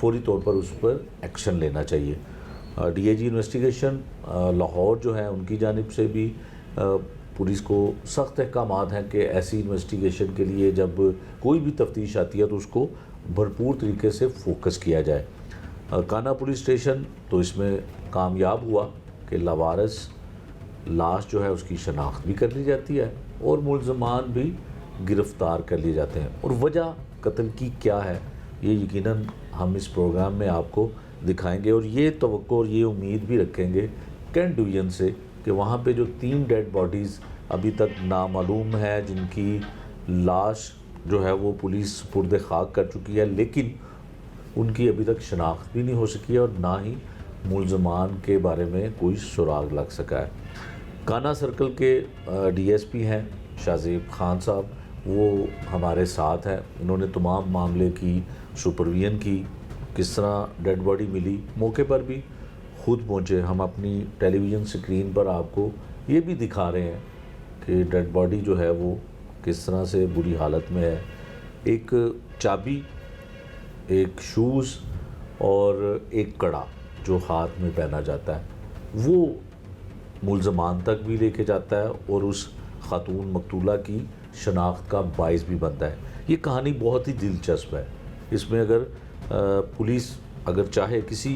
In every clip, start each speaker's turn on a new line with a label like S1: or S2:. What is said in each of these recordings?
S1: فوری طور پر اس پر ایکشن لینا چاہیے. D A G investigation Lahore جو ہے ان کی جانب سے بھی پولیس کو سخت احکامات ہیں کہ ایسی انویسٹیگیشن کے لیے جب کوئی بھی تفتیش آتی ہے تو اس کو بھرپور طریقے سے فوکس کیا جائے. کانا پولیس اسٹیشن تو اس میں کامیاب ہوا کہ لاوارث لاش جو ہے اس کی شناخت بھی کر لی جاتی ہے اور ملزمان بھی گرفتار کر لیے جاتے ہیں. اور وجہ قتل کی کیا ہے یہ یقیناً ہم اس پروگرام میں آپ کو دکھائیں گے, اور یہ توقع اور یہ امید بھی رکھیں گے کینٹ ڈویژن سے کہ وہاں پہ جو 3 ڈیڈ باڈیز ابھی تک نامعلوم ہے, جن کی لاش جو ہے وہ پولیس سپرد خاک کر چکی ہے, لیکن ان کی ابھی تک شناخت بھی نہیں ہو سکی ہے اور نہ ہی ملزمان کے بارے میں کوئی سراغ لگ سکا ہے. کانا سرکل کے ڈی ایس پی ہیں شاہزیب خان صاحب, وہ ہمارے ساتھ ہیں. انہوں نے تمام معاملے کی سپرویژن کی, کس طرح ڈیڈ باڈی ملی موقع پر بھی خود پہنچے. ہم اپنی ٹیلی ویژن سکرین پر آپ کو یہ بھی دکھا رہے ہیں کہ ڈیڈ باڈی جو ہے وہ کس طرح سے بری حالت میں ہے. ایک چابی, ایک شوز اور ایک کڑا جو ہاتھ میں پہنا جاتا ہے وہ ملزمان تک بھی لے کے جاتا ہے اور اس خاتون مقتولہ کی شناخت کا باعث بھی بنتا ہے. یہ کہانی بہت ہی دلچسپ ہے. اس میں اگر پولیس اگر چاہے کسی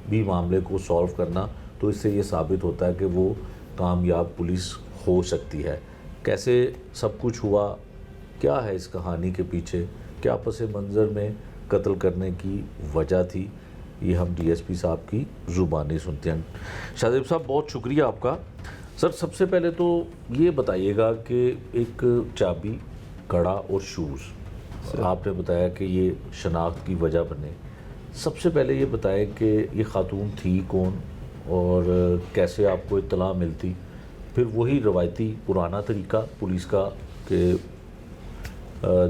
S1: بھی معاملے کو سالو کرنا تو اس سے یہ ثابت ہوتا ہے کہ وہ کامیاب پولیس ہو سکتی ہے. کیسے سب کچھ ہوا, کیا ہے اس کہانی کے پیچھے, کیا پس منظر میں قتل کرنے کی وجہ تھی, یہ ہم ڈی ایس پی صاحب کی زبانی سنتے ہیں. شاہزیب صاحب بہت شکریہ آپ کا. سر سب سے پہلے تو یہ بتائیے گا کہ ایک چابی, کڑا اور شوز آپ نے بتایا کہ یہ شناخت کی وجہ بنے. سب سے پہلے یہ بتائیں کہ یہ خاتون تھی کون اور کیسے آپ کو اطلاع ملتی, پھر وہی روایتی پرانا طریقہ پولیس کا کہ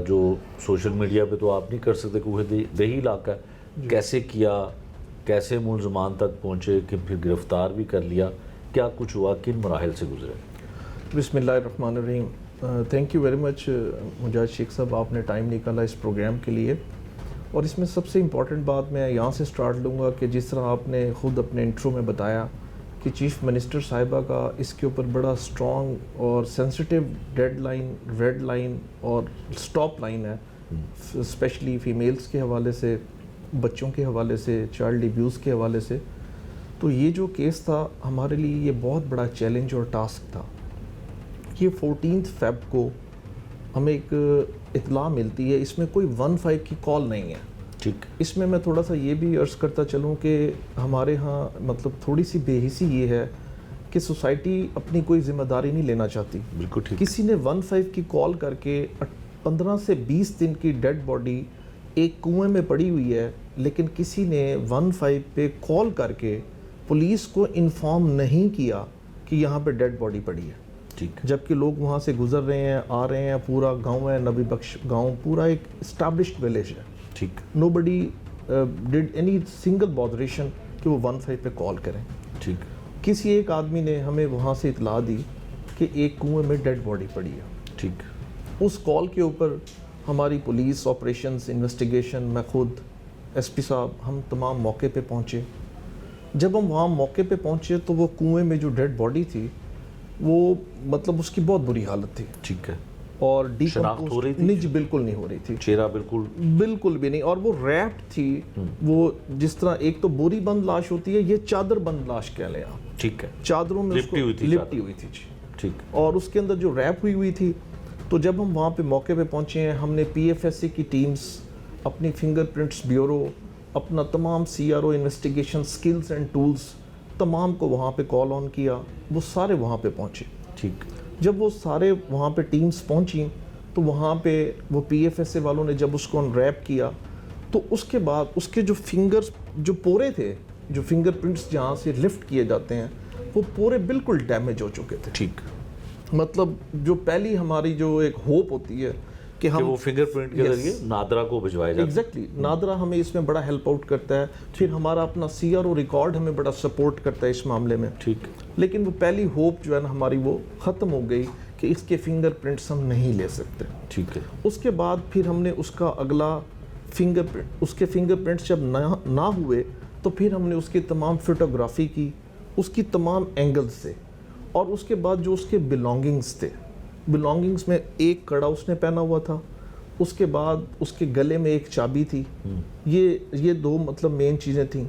S1: جو سوشل میڈیا پہ تو آپ نہیں کر سکتے کہ وہ دیہی علاقہ ہے, کیسے کیا, کیسے ملزمان تک پہنچے کہ پھر گرفتار بھی کر لیا, کیا کچھ ہوا, کن مراحل سے گزرے؟
S2: بسم اللہ الرحمن الرحیم. تھینک یو ویری مچ مجاہد شیخ صاحب, آپ نے ٹائم نکالا اس پروگرام کے لیے. اور اس میں سب سے امپورٹنٹ بات میں یہاں سے سٹارٹ لوں گا کہ جس طرح آپ نے خود اپنے انٹرو میں بتایا کہ چیف منسٹر صاحبہ کا اس کے اوپر بڑا سٹرونگ اور sensitive deadline, red line اور سٹاپ لائن ہے, اسپیشلی فیمیلز کے حوالے سے, بچوں کے حوالے سے, چائلڈ ایبیوز کے حوالے سے. تو یہ جو کیس تھا ہمارے لیے یہ بہت بڑا چیلنج اور ٹاسک تھا. یہ 14 فیب کو ہمیں ایک اطلاع ملتی ہے, اس میں کوئی 15 کی کال نہیں ہے.
S1: ٹھیک,
S2: اس میں تھوڑا سا یہ بھی عرض کرتا چلوں کہ ہمارے ہاں مطلب تھوڑی سی بے حسی یہ ہے کہ سوسائٹی اپنی کوئی ذمہ داری نہیں لینا چاہتی.
S1: بالکل ٹھیک.
S2: کسی نے 15 کی کال کر کے 15 سے 20 دن کی ڈیڈ باڈی ایک کنویں میں پڑی ہوئی ہے, لیکن کسی نے 15 پہ کال کر کے پولیس کو انفارم نہیں کیا کہ یہاں پہ ڈیڈ باڈی پڑی ہے.
S1: ٹھیک,
S2: جبکہ لوگ وہاں سے گزر رہے ہیں, آ رہے ہیں, پورا گاؤں ہے, نبی بخش گاؤں پورا ایک اسٹیبلشڈ ولیج ہے.
S1: ٹھیک,
S2: نو بڈی ڈیڈ اینی سنگل بادریشن کہ وہ 15 پہ کال کریں.
S1: ٹھیک,
S2: کسی ایک آدمی نے ہمیں وہاں سے اطلاع دی کہ ایک کنویں میں ڈیڈ باڈی پڑی ہے.
S1: ٹھیک,
S2: اس کال کے اوپر ہماری پولیس آپریشنز انویسٹیگیشن, میں خود ایس پی صاحب, ہم تمام موقع پہ پہنچے. جب ہم وہاں موقع پہ پہنچے تو وہ کنویں میں جو ڈیڈ باڈی تھی وہ مطلب اس کی بہت بری حالت تھی.
S1: ٹھیک ہے,
S2: اور
S1: شناخت ہو رہی تھی؟
S2: نہیں جی, بالکل نہیں ہو رہی تھی,
S1: چہرہ بالکل
S2: بھی نہیں. اور وہ ریپڈ تھی, وہ جس طرح ایک تو بوری بند لاش ہوتی ہے, یہ چادر بند لاش کہہ لیں آپ.
S1: ٹھیک ہے,
S2: چادروں میں
S1: لپٹی ہوئی تھی
S2: جی.
S1: ٹھیک,
S2: اور اس کے اندر جو ریپ ہوئی تھی. تو جب ہم وہاں پہ موقع پہ پہنچے ہیں, ہم نے پی ایف ایس سی کی ٹیمز, اپنی فنگر پرنٹس بیورو, اپنا تمام C R O investigation skills and tools تمام کو وہاں پہ کال آن کیا. وہ سارے وہاں پہ پہنچے.
S1: ٹھیک,
S2: جب وہ سارے وہاں پہ ٹیمز پہنچیں تو وہاں پہ وہ پی ایف ایس اے والوں نے جب اس کو انریپ کیا تو اس کے بعد اس کے جو فنگرز جو پورے تھے, جو فنگر پرنٹس جہاں سے لفٹ کیے جاتے ہیں, وہ پورے بالکل ڈیمیج ہو چکے تھے.
S1: ٹھیک,
S2: مطلب جو پہلی ہماری جو ایک ہوپ ہوتی ہے کہ ہم
S1: وہ فنگر پرنٹ کے ذریعے نادرا کو بھجوایا جاتا ہے.
S2: ایگزیکٹلی, نادرا ہمیں اس میں بڑا ہیلپ آؤٹ کرتا ہے. پھر ہمارا اپنا سی آر او ریکارڈ ہمیں بڑا سپورٹ کرتا ہے اس معاملے میں.
S1: ٹھیک,
S2: لیکن وہ پہلی ہوپ جو ہے نا ہماری وہ ختم ہو گئی کہ اس کے فنگر پرنٹس ہم نہیں لے سکتے.
S1: ٹھیک ہے.
S2: اس کے بعد پھر ہم نے اس کا اگلا اس کے فنگر پرنٹس جب نہ ہوئے تو پھر ہم نے اس کی تمام فوٹوگرافی کی اس کی تمام اینگلز سے, اور اس کے بعد جو اس کے بلانگنگز تھے, بلانگنگز میں ایک کڑا اس نے پہنا ہوا تھا, اس کے بعد اس کے گلے میں ایک چابی تھی, یہ دو مطلب مین چیزیں تھیں.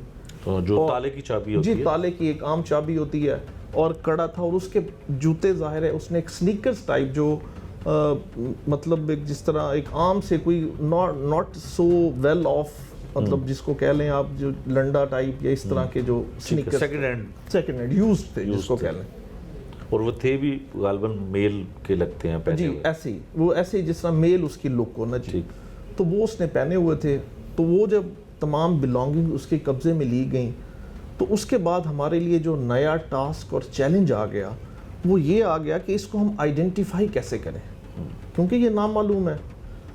S1: جو تالے کی چابی ہوتی ہے,
S2: جی تالے کی ایک عام چابی ہوتی ہے, اور کڑا تھا, اور اس کے جوتے ظاہر ہے اس نے ایک سنیکرز ٹائپ جو مطلب جس طرح ایک عام سے کوئی ناٹ سو ویل آف, مطلب جس کو کہہ لیں آپ جو لنڈا ٹائپ یا اس طرح کے جو سنیکر سیکنڈ ہینڈ یوزڈ تھے جس کو کہہ لیں,
S1: اور وہ تھے بھی غالباً میل کے لگتے ہیں پہنے
S2: جی
S1: ہوئے.
S2: ایسے ہی وہ ایسے ہی جس طرح میل اس کی لک ہو نا جی, تو وہ اس نے پہنے ہوئے تھے. تو وہ جب تمام بلانگنگ اس کے قبضے میں لی گئیں تو اس کے بعد ہمارے لیے جو نیا ٹاسک اور چیلنج آ گیا وہ یہ آ گیا کہ اس کو ہم آئیڈینٹیفائی کیسے کریں, کیونکہ یہ نامعلوم ہے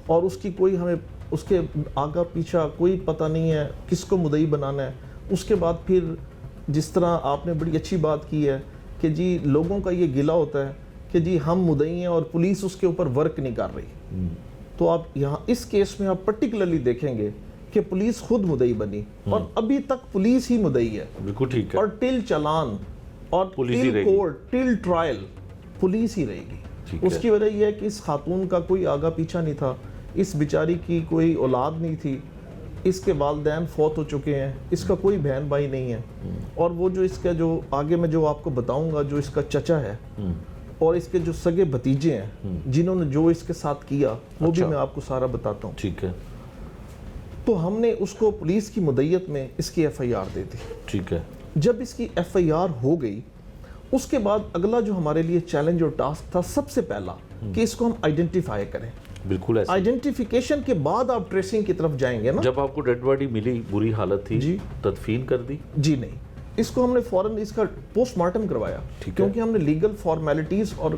S2: اور اس کی کوئی ہمیں اس کے آگا پیچھا کوئی پتہ نہیں ہے کس کو مدعی بنانا ہے. اس کے بعد پھر جس طرح آپ نے بڑی اچھی بات کی ہے کہ جی لوگوں کا یہ گلہ ہوتا ہے کہ جی ہم مدعی ہیں اور پولیس اس کے اوپر ورک نہیں کر رہی. تو آپ یہاں اس کیس میں آپ پرٹیکولرلی دیکھیں گے کہ پولیس خود مدعی بنی, اور ابھی تک پولیس ہی مدعی ہے.
S1: بالکل ٹھیک ہے.
S2: اور ٹل چلان اور ٹل کورٹ ٹل ٹرائل پولیس ہی رہے گی. اس کی وجہ یہ ہے کہ اس خاتون کا کوئی آگا پیچھا نہیں تھا, اس بیچاری کی کوئی اولاد نہیں تھی, اس کے والدین فوت ہو چکے ہیں, اس کا کوئی بہن بھائی نہیں ہے, اور وہ جو اس کا جو آگے میں جو آپ کو بتاؤں گا جو اس کا چچا ہے اور اس کے جو سگے بھتیجے ہیں جنہوں نے جو اس کے ساتھ کیا وہ بھی میں آپ کو سارا بتاتا ہوں.
S1: ٹھیک ہے.
S2: تو ہم نے اس کو پولیس کی مدعیت میں اس کی ایف آئی آر دے دی.
S1: ٹھیک ہے.
S2: جب اس کی ایف آئی آر ہو گئی اس کے بعد اگلا جو ہمارے لیے چیلنج اور ٹاسک تھا سب سے پہلا کہ اس کو ہم آئیڈینٹیفائی کریں.
S1: بالکل ایسا.
S2: آئیڈینٹیفیکیشن کے بعد آپ ٹریسنگ کی طرف جائیں گے نا.
S1: جب آپ کو ڈیڈ باڈی ملی بری حالت تھی
S2: جی
S1: تدفین کر دی؟
S2: جی نہیں, اس کو ہم نے فوراً اس کا پوسٹ مارٹم کروایا کیونکہ ہم نے لیگل فارمیلٹیز اور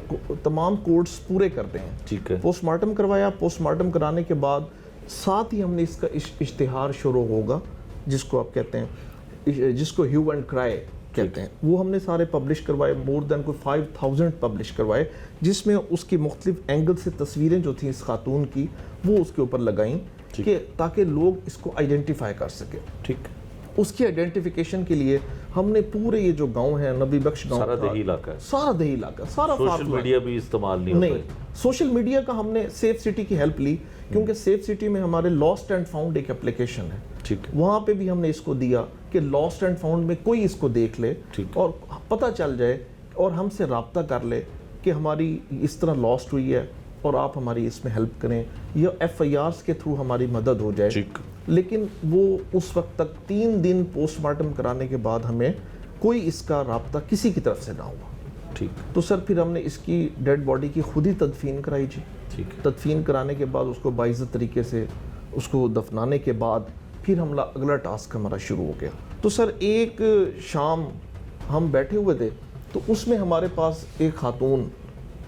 S2: تمام کوڈز پورے کرتے ہیں.
S1: ٹھیک ہے.
S2: پوسٹ مارٹم کروایا. پوسٹ مارٹم کرانے کے بعد ساتھ ہی ہم نے اس کا اشتہار شروع ہوگا جس کو آپ کہتے ہیں جس کو ہیو اینڈ کرائے کہتے ہیں, وہ ہم نے سارے پبلش کروائے, مور دین کوئی 5000 پبلش کروائے, جس میں اس کی مختلف اینگل سے تصویریں جو تھیں اس خاتون کی وہ اس کے اوپر لگائیں کہ تاکہ لوگ اس کو آئیڈینٹیفائی کر سکیں.
S1: ٹھیک.
S2: اس کی آئیڈینٹیفیکیشن کے لیے ہم نے پورے یہ جو گاؤں ہے نبی بخش گاؤں,
S1: سارا دیہی علاقہ ہے,
S2: سارا دیہی علاقہ, سارا
S1: سوشل میڈیا بھی استعمال نہیں ہوتا ہے.
S2: سوشل میڈیا کا ہم نے سیف سٹی کی ہیلپ لی کیونکہ سیف سٹی میں ہمارے لاسٹ اینڈ فاؤنڈ ایک اپلیکیشن ہے.
S1: ٹھیک ہے.
S2: وہاں پہ بھی ہم نے اس کو دیا کہ لاسٹ اینڈ فاؤنڈ میں کوئی اس کو دیکھ لے اور پتہ چل جائے اور ہم سے رابطہ کر لے کہ ہماری اس طرح لاسٹ ہوئی ہے اور آپ ہماری اس میں ہیلپ کریں یا ایف آئی آرز کے تھرو ہماری مدد ہو جائے. لیکن وہ اس وقت تک 3 دن پوسٹ مارٹم کرانے کے بعد ہمیں کوئی اس کا رابطہ کسی کی طرف سے نہ ہوا.
S1: ٹھیک.
S2: تو سر پھر ہم نے اس کی ڈیڈ باڈی کی خود ہی تدفین کرائی جی.
S1: ٹھیک.
S2: تدفین کرانے کے بعد اس کو باعزت طریقے سے اس کو دفنانے کے بعد پھر اگلا ٹاسک ہمارا شروع ہو گیا. تو سر ایک شام ہم بیٹھے ہوئے تھے تو اس میں ہمارے پاس ایک خاتون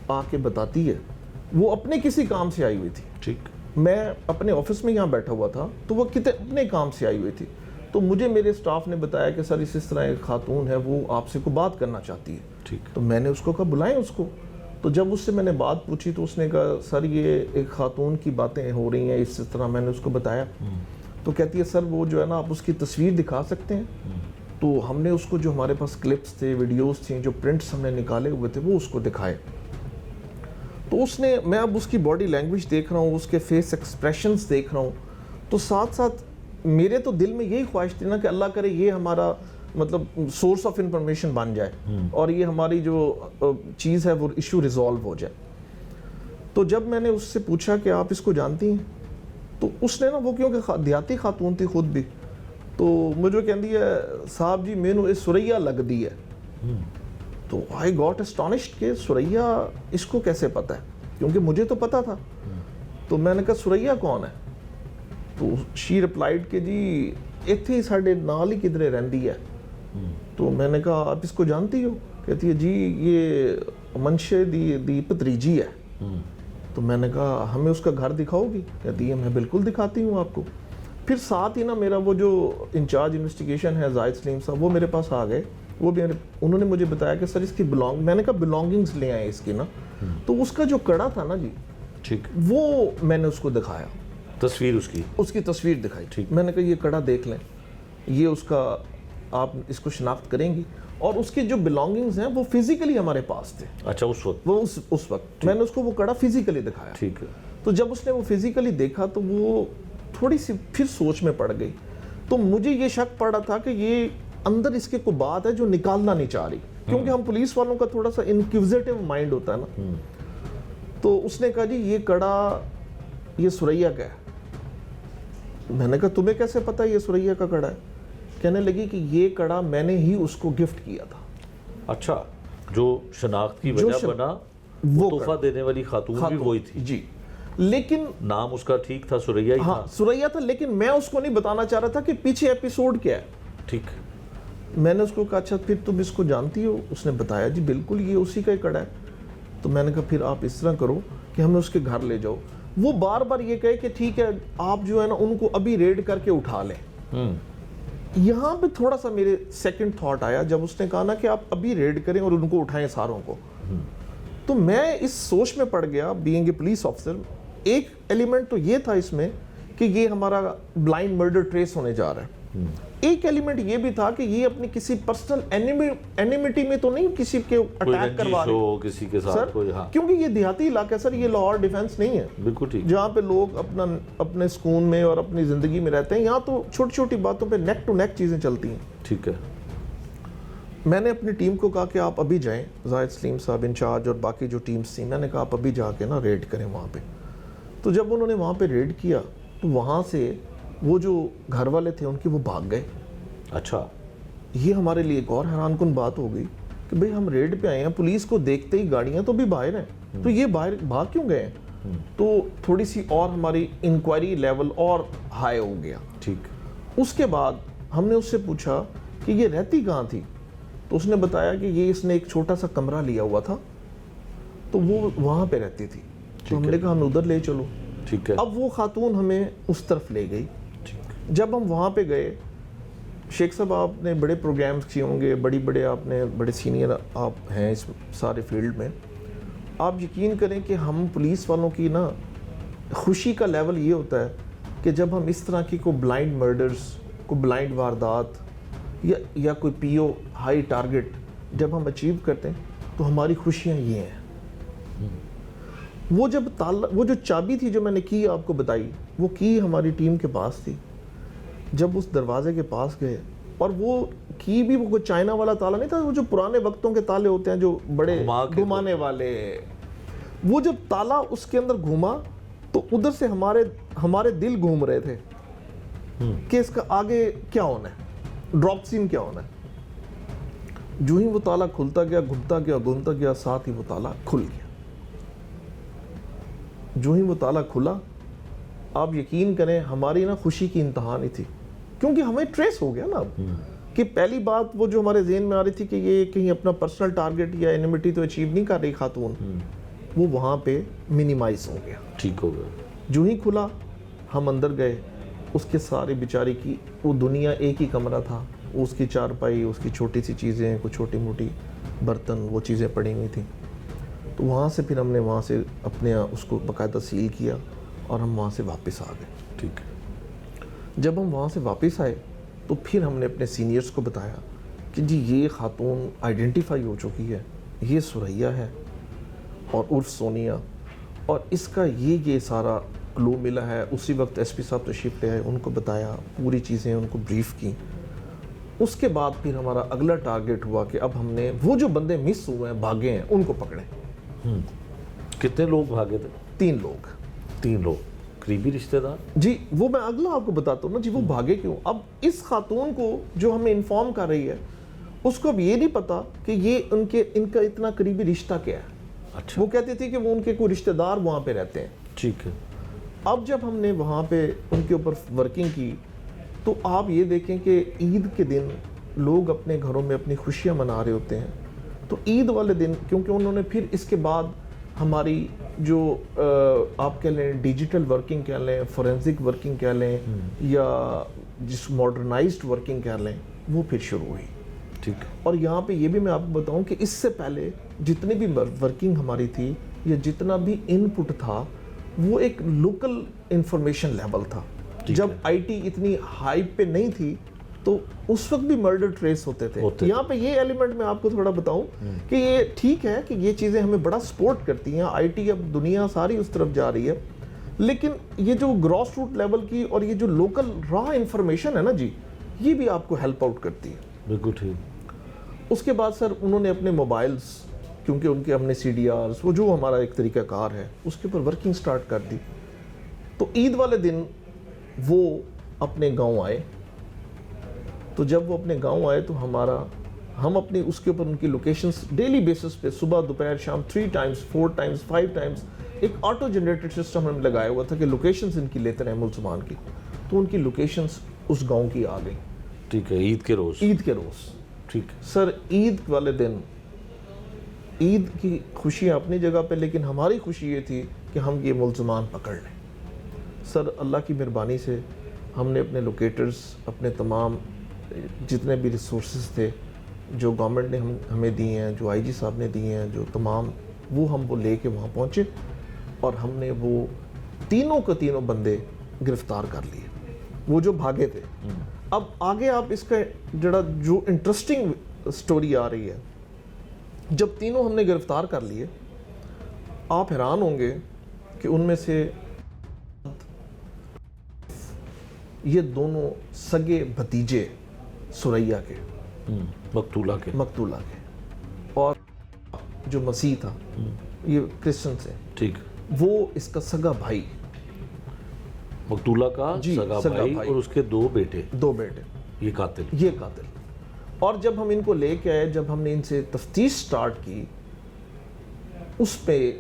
S2: آ کے بتاتی ہے, وہ اپنے کسی کام سے آئی ہوئی تھی.
S1: ٹھیک.
S2: میں اپنے آفس میں یہاں بیٹھا ہوا تھا تو وہ کتنے اپنے کام سے آئی ہوئی تھی. تو مجھے میرے سٹاف نے بتایا کہ سر اس طرح ایک خاتون ہے وہ آپ سے کوئی بات کرنا چاہتی ہے.
S1: ٹھیک.
S2: تو میں نے اس کو کہا بلائیں اس کو. تو جب اس سے میں نے بات پوچھی تو اس نے کہا سر یہ ایک خاتون کی باتیں ہو رہی ہیں اس طرح. میں نے اس کو بتایا تو کہتی ہے سر وہ جو ہے نا آپ اس کی تصویر دکھا سکتے ہیں. تو ہم نے اس کو جو ہمارے پاس کلپس تھے ویڈیوز تھیں جو پرنٹس ہم نے نکالے ہوئے تھے وہ اس کو دکھائے. تو اس نے, میں اب اس کی باڈی لینگویج دیکھ رہا ہوں, اس کے فیس ایکسپریشنز دیکھ رہا ہوں, تو ساتھ ساتھ میرے تو دل میں یہی خواہش تھی نا کہ اللہ کرے یہ ہمارا مطلب سورس آف انفارمیشن بن جائے اور یہ ہماری جو چیز ہے وہ ایشو ریزالو ہو جائے. تو جب میں نے اس سے پوچھا کہ آپ اس کو جانتی ہیں تو اس نے نا, وہ کیونکہ دیہاتی خاتون تھی خود بھی, تو مجھے کہتی ہے صاحب جی مینو یہ سریا لگ دی ہے. تو آئی گاٹ اسٹانشڈ کہ سریا اس کو کیسے پتہ ہے, کیونکہ مجھے تو پتہ تھا. تو میں نے کہا سریا کون ہے؟ تو شی رپلائڈ کہ جی ایتھے ساڈے نال ہی کدھرے رہندی ہے. تو میں نے کہا آپ اس کو جانتی ہو؟ کہتی ہے جی یہ منشے دی پتریجی ہے. تو میں نے کہا ہمیں اس کا گھر دکھاؤ گی؟ کہتی ہے میں بالکل دکھاتی ہوں آپ کو. پھر ساتھ ہی نا میرا وہ جو انچارج انویسٹیگیشن ہے زاہد سلیم صاحب, وہ میرے پاس آ گئے. وہ بھی انہوں نے مجھے بتایا کہ سر اس کی میں نے کہا بلانگنگز لے آئے اس کی نا. تو اس کا جو کڑا تھا نا جی,
S1: ٹھیک,
S2: وہ میں نے اس کو دکھایا.
S1: تصویر اس کی
S2: تصویر دکھائی. میں نے کہا یہ کڑا دیکھ لیں, یہ اس کا, آپ اس کو شناخت کریں گی, اور اس کے جو بلانگنگز ہیں وہ فزیکلی ہمارے پاس تھے.
S1: اچھا اس وقت؟
S2: وہ اس وقت میں نے اس کو وہ کڑا فزیکلی دکھایا.
S1: ٹھیک ہے.
S2: تو جب اس نے وہ فزیکلی دیکھا تو وہ تھوڑی سی پھر سوچ میں پڑ گئی. تو مجھے یہ شک پڑا تھا کہ یہ اندر اس کے کوئی بات ہے جو نکالنا نہیں چاہ رہی, کیونکہ ہم پولیس والوں کا تھوڑا سا انکویزیٹو مائنڈ ہوتا ہے نا. تو اس نے کہا جی یہ کڑا یہ سریا کا ہے. میں نے کہا تمہیں کیسے پتا یہ سریا کا کڑا ہے؟ کہنے لگی کہ یہ کڑا میں نے ہی اس کو گفٹ کیا تھا.
S1: اچھا, جو شناخت کی وجہ بنا وہ تحفہ دینے والی خاتون بھی وہی تھی؟
S2: جی, لیکن
S1: نام اس کا ٹھیک تھا, سریا ہی تھا؟
S2: ہاں سریا تھا, لیکن میں اس کو نہیں بتانا چاہ رہا تھا کہ پیچھے ایپیسوڈ کیا ہے.
S1: ٹھیک.
S2: میں نے اس کو کہا اچھا پھر تم اس کو جانتی ہو؟ اس نے بتایا جی بالکل یہ اسی کا ہی کڑا ہے. تو میں نے کہا پھر آپ اس طرح کرو کہ ہمیں اس کے گھر لے جاؤ. وہ بار بار یہ کہے کہ ٹھیک ہے آپ جو ہے نا ان کو ابھی ریڈ کر کے اٹھا لیں. یہاں پہ تھوڑا سا میرے سیکنڈ تھاٹ آیا جب اس نے کہا نا کہ آپ ابھی ریڈ کریں اور ان کو اٹھائیں ساروں کو. تو میں اس سوچ میں پڑ گیا, بینگ اے پولیس آفیسر. ایک ایلیمنٹ تو یہ تھا اس میں کہ یہ ہمارا بلائنڈ مرڈر ٹریس ہونے جا رہا ہے. ایک ایلیمنٹ یہ بھی تھا کہ یہ اپنی کسی پرسنل اینیمیٹی میں تو نہیں کسی کے اٹیک کروا رہے
S1: کسی کے ساتھ کوئی, ہاں
S2: کیونکہ یہ دیہاتی علاقہ ہے سر, یہ لاہور ڈیفنس نہیں ہے.
S1: بالکل ٹھیک.
S2: جہاں پہ لوگ اپنے سکون میں اور اپنی زندگی میں رہتے ہیں, یہاں تو چھوٹی چھوٹی باتوں پہ نیک ٹو نیک چیزیں چلتی ہیں.
S1: ٹھیک ہے.
S2: میں نے اپنی ٹیم کو کہا کہ آپ ابھی جائیں, زاہد سلیم صاحب انچارج اور باقی جو ٹیمز تھیں, میں نے کہا آپ ابھی جا کے نا ریڈ کریں وہاں پہ. تو جب انہوں نے وہاں پہ ریڈ کیا تو وہاں سے وہ جو گھر والے تھے ان کی وہ بھاگ گئے.
S1: اچھا.
S2: یہ ہمارے لیے ایک اور حیران کن بات ہو گئی کہ بھئی ہم ریڈ پہ آئے ہیں, پولیس کو دیکھتے ہی گاڑیاں تو بھی باہر ہیں, تو یہ باہر بھاگ کیوں گئے ہیں؟ تو تھوڑی سی اور ہماری انکوائری لیول اور ہائی ہو گیا.
S1: ٹھیک.
S2: اس کے بعد ہم نے اس سے پوچھا کہ یہ رہتی کہاں تھی؟ تو اس نے بتایا کہ یہ اس نے ایک چھوٹا سا کمرہ لیا ہوا تھا تو وہ وہاں پہ رہتی تھی. تو ہم نے کہا ہمیں ادھر لے چلو.
S1: ٹھیک ہے.
S2: اب وہ خاتون ہمیں اس طرف لے گئی. جب ہم وہاں پہ گئے, شیخ صاحب آپ نے بڑے پروگرامز کیے ہوں گے, بڑے آپ نے بڑے سینئر آپ ہیں اس سارے فیلڈ میں. آپ یقین کریں کہ ہم پولیس والوں کی نا خوشی کا لیول یہ ہوتا ہے کہ جب ہم اس طرح کی کوئی بلائنڈ مرڈرز, کوئی بلائنڈ واردات یا کوئی پی او ہائی ٹارگٹ جب ہم اچیو کرتے ہیں تو ہماری خوشیاں یہ ہیں. وہ جو چابی تھی جو میں نے کی آپ کو بتائی, وہ کی ہماری ٹیم کے پاس تھی. جب اس دروازے کے پاس گئے, اور وہ کی بھی وہ چائنا والا تالا نہیں تھا, وہ جو پرانے وقتوں کے تالے ہوتے ہیں جو بڑے گھمانے والے, وہ جب تالا اس کے اندر گھوما تو ادھر سے ہمارے دل گھوم رہے تھے کہ اس کا آگے کیا ہونا ہے, ڈراپ سین کیا ہونا ہے. جو ہی وہ تالا کھلتا گیا, گھومتا گیا, ساتھ ہی وہ تالا کھل گیا. جو ہی وہ تالا کھلا, آپ یقین کریں ہماری نا خوشی کی انتہا نہیں تھی, کیونکہ ہمیں ٹریس ہو گیا نا اب کہ پہلی بات وہ جو ہمارے ذہن میں آ رہی تھی کہ یہ کہیں اپنا پرسنل ٹارگٹ یا اینیمیٹی تو اچیو نہیں کر رہی خاتون, وہ وہاں پہ منیمائز ہو گیا.
S1: ٹھیک ہو گیا.
S2: جو ہی کھلا ہم اندر گئے, اس کے سارے بیچاری کی وہ دنیا ایک ہی کمرہ تھا, اس کی چارپائی, اس کی چھوٹی سی چیزیں, کوئی چھوٹی موٹی برتن, وہ چیزیں پڑی ہوئی تھیں. تو وہاں سے پھر ہم نے وہاں سے اپنے اس کو باقاعدہ سیل کیا اور ہم وہاں سے واپس آ گئے.
S1: ٹھیک ہے.
S2: جب ہم وہاں سے واپس آئے تو پھر ہم نے اپنے سینئرز کو بتایا کہ جی یہ خاتون آئیڈینٹیفائی ہو چکی ہے, یہ سریا ہے اور عرف سونیا, اور اس کا یہ سارا کلو ملا ہے. اسی وقت ایس پی صاحب تشریف لے آئے, ان کو بتایا پوری چیزیں, ان کو بریف کی. اس کے بعد پھر ہمارا اگلا ٹارگٹ ہوا کہ اب ہم نے وہ جو بندے مس ہوئے ہیں, بھاگے ہیں, ان کو پکڑیں.
S1: کتنے لوگ بھاگے تھے؟
S2: 3 لوگ.
S1: 3 لوگ قریبی رشتہ دار؟ جی
S2: وہ میں اگلا آپ کو بتاتا ہوں نا جی, وہ بھاگے کیوں. اب اس خاتون کو جو ہمیں انفارم کر رہی ہے, اس کو اب یہ نہیں پتا کہ یہ ان کا اتنا قریبی رشتہ کیا ہے.
S1: اچھا.
S2: وہ کہتی تھی کہ وہ ان کے کوئی رشتہ دار وہاں پہ رہتے ہیں.
S1: ٹھیک ہے.
S2: اب جب ہم نے وہاں پہ ان کے اوپر ورکنگ کی تو آپ یہ دیکھیں کہ عید کے دن لوگ اپنے گھروں میں اپنی خوشیاں منا رہے ہوتے ہیں. تو عید والے دن کیونکہ انہوں نے پھر اس کے بعد ہماری جو آپ کہہ لیں ڈیجیٹل ورکنگ کہہ لیں, فورینزک ورکنگ کہہ لیں, یا جس ماڈرنائزڈ ورکنگ کہہ لیں, وہ پھر شروع ہوئی.
S1: ٹھیک.
S2: اور یہاں پہ یہ بھی میں آپ کو بتاؤں کہ اس سے پہلے جتنی بھی ورکنگ ہماری تھی یا جتنا بھی ان پٹ تھا, وہ ایک لوکل انفارمیشن لیول تھا. جب آئی ٹی اتنی ہائپ پہ نہیں تھی تو اس وقت بھی مرڈر ٹریس ہوتے تھے. یہاں پہ یہ ایلیمنٹ میں آپ کو تھوڑا بتاؤں کہ یہ ٹھیک ہے کہ یہ چیزیں ہمیں بڑا سپورٹ کرتی ہیں, آئی ٹی اب دنیا ساری اس طرف جا رہی ہے, لیکن یہ جو گراس روٹ لیول کی اور یہ جو لوکل را انفارمیشن ہے نا جی, یہ بھی آپ کو ہیلپ آؤٹ کرتی ہے.
S1: بالکل ٹھیک.
S2: اس کے بعد سر انہوں نے اپنے موبائلز, کیونکہ ان کے ہم نے سی ڈی آرز, وہ جو ہمارا ایک طریقہ کار ہے, اس کے اوپر ورکنگ سٹارٹ کر دی. تو عید والے دن وہ اپنے گاؤں آئے. تو جب وہ اپنے گاؤں آئے تو ہم اپنی اس کے اوپر ان کی لوکیشنز ڈیلی بیسس پہ صبح دوپہر شام 3 ٹائمز 4 ٹائمز 5 ٹائمز ایک آٹو جنریٹڈ سسٹم ہم نے لگایا ہوا تھا کہ لوکیشنز ان کی لیتے رہے ملزمان کی. تو ان کی لوکیشنز اس گاؤں کی آ گئی.
S1: ٹھیک ہے, عید کے روز.
S2: عید کے روز.
S1: ٹھیک ہے
S2: سر, عید والے دن عید کی خوشی اپنی جگہ پہ, لیکن ہماری خوشی یہ تھی کہ ہم یہ ملزمان پکڑ لیں. سر اللہ کی مہربانی سے ہم نے اپنے لوکیٹرز, اپنے تمام جتنے بھی ریسورسز تھے جو گورنمنٹ نے ہمیں دی ہیں, جو آئی جی صاحب نے دی ہیں, جو تمام وہ لے کے وہاں پہنچے اور ہم نے وہ تینوں بندے گرفتار کر لیے, وہ جو بھاگے تھے. اب آگے آپ اس کا جو انٹرسٹنگ سٹوری آ رہی ہے, جب تینوں ہم نے گرفتار کر لیے, آپ حیران ہوں گے کہ ان میں سے یہ دونوں سگے بھتیجے سریا کے,
S1: مقتولہ کے,
S2: اور جو مسیح تھا یہ کرسچن سے,
S1: ٹھیک,
S2: وہ اس کا سگا بھائی,
S1: مقتولہ کا سگا بھائی, اور اس کے 2 بیٹے. یہ قاتل. اور جب ہم ان کو لے کے آئے, جب ہم نے ان سے تفتیش سٹارٹ کی, اس پہ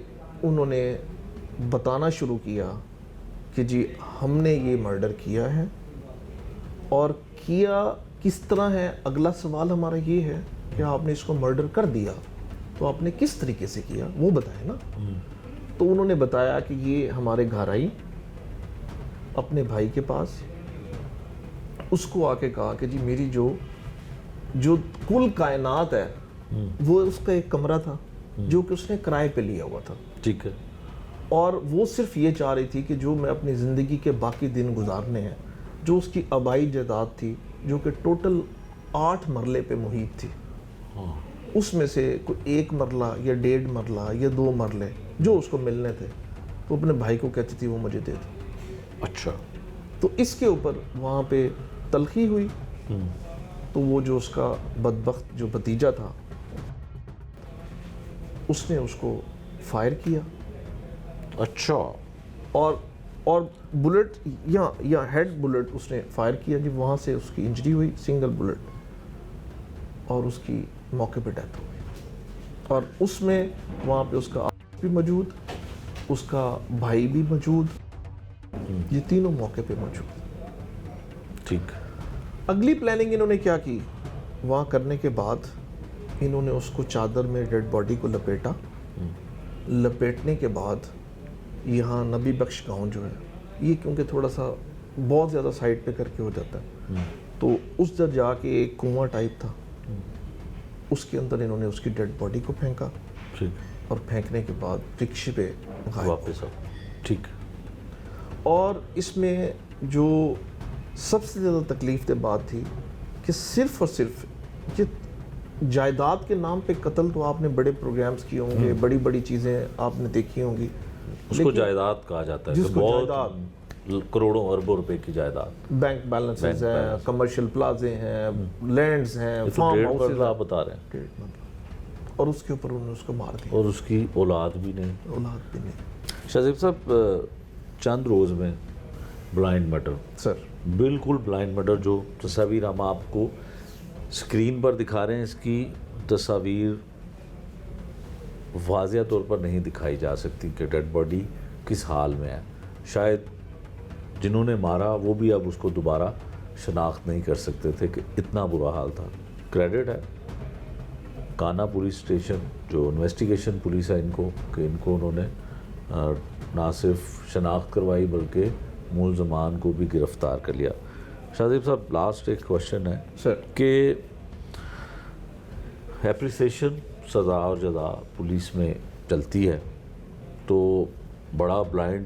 S1: انہوں نے بتانا شروع کیا کہ جی ہم نے یہ مرڈر کیا ہے, اور کیا کس طرح ہے. اگلا سوال ہمارا یہ ہے کہ آپ نے اس کو مرڈر کر دیا تو آپ نے کس طریقے سے کیا, وہ بتائیں نا. تو انہوں نے بتایا کہ یہ ہمارے گھر آئی اپنے بھائی کے پاس, اس کو آ کے کہا کہ جی میری جو کل کائنات ہے وہ اس کا ایک کمرہ تھا جو کہ اس نے کرائے پہ لیا ہوا تھا. ٹھیک ہے.
S2: اور وہ صرف یہ چاہ رہی تھی کہ جو میں اپنی زندگی کے باقی دن گزارنے ہیں, جو اس کی آبائی جائیداد تھی جو کہ ٹوٹل 8 مرلے پہ محیط تھی, اس میں سے کوئی 1 مرلہ یا 1.5 مرلہ یا 2 مرلے جو اس کو ملنے تھے وہ اپنے بھائی کو کہتی تھی وہ مجھے دے دو.
S1: اچھا.
S2: تو اس کے اوپر وہاں پہ تلخی ہوئی. تو وہ جو اس کا بدبخت جو بھتیجا تھا, اس نے اس کو فائر کیا.
S1: اچھا.
S2: اور بلٹ یا ہیڈ بلٹ اس نے فائر کیا جی, وہاں سے اس کی انجری ہوئی, سنگل بلٹ, اور اس کی موقع پہ ڈیتھ ہو گئی. اور اس میں وہاں پہ اس کا آپ بھی موجود, اس کا بھائی بھی موجود, یہ تینوں موقع پہ موجود.
S1: ٹھیک.
S2: اگلی پلاننگ انہوں نے کیا کی, وہاں کرنے کے بعد انہوں نے اس کو چادر میں ڈیڈ باڈی کو لپیٹا. لپیٹنے کے بعد یہاں نبی بخش گاؤں جو ہے, یہ کیونکہ تھوڑا سا بہت زیادہ سائڈ پہ کر کے ہو جاتا ہے, تو اس در جا کے ایک کنواں ٹائپ تھا, اس کے اندر انہوں نے اس کی ڈیڈ باڈی کو پھینکا. اور پھینکنے کے بعد رکشے پہ
S1: واپس آ. ٹھیک.
S2: اور اس میں جو سب سے زیادہ تکلیف دہ بات تھی کہ صرف اور صرف یہ جائیداد کے نام پہ قتل, تو آپ نے بڑے پروگرامز کیے ہوں گے, بڑی بڑی چیزیں آپ نے دیکھی ہوں گی,
S1: اس کو جائیداد کہا جاتا ہے,
S2: جس کو
S1: بہت کروڑوں اربوں روپے کی جائیداد,
S2: بینک بیلنسز ہیں, کمرشل پلازے ہیں, لینڈز ہیں, فارم ہاؤسز
S1: آپ بتا رہے ہیں,
S2: اور اس کے اوپر انہوں نے اس کو مار دیا,
S1: اور اس کی اولاد بھی نہیں. شاہزیب صاحب, چند روز میں بلائنڈ مرڈر,
S2: سر
S1: بالکل بلائنڈ مرڈر, جو تصاویر ہم آپ کو اسکرین پر دکھا رہے ہیں, اس کی تصاویر واضح طور پر نہیں دکھائی جا سکتی کہ ڈیڈ باڈی کس حال میں ہے. شاید جنہوں نے مارا وہ بھی اب اس کو دوبارہ شناخت نہیں کر سکتے تھے کہ اتنا برا حال تھا. کریڈٹ ہے کانا پولیس اسٹیشن, جو انویسٹیگیشن پولیس ہے, ان کو کہ ان کو انہوں نے نہ صرف شناخت کروائی بلکہ ملزمان کو بھی گرفتار کر لیا. شاہزیب صاحب, لاسٹ ایک کوشچن ہے
S2: سر
S1: کہ اپریسیشن سزا اور جزا پولیس میں چلتی ہے, تو بڑا بلائنڈ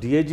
S1: DIG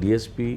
S1: DSP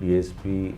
S1: DSP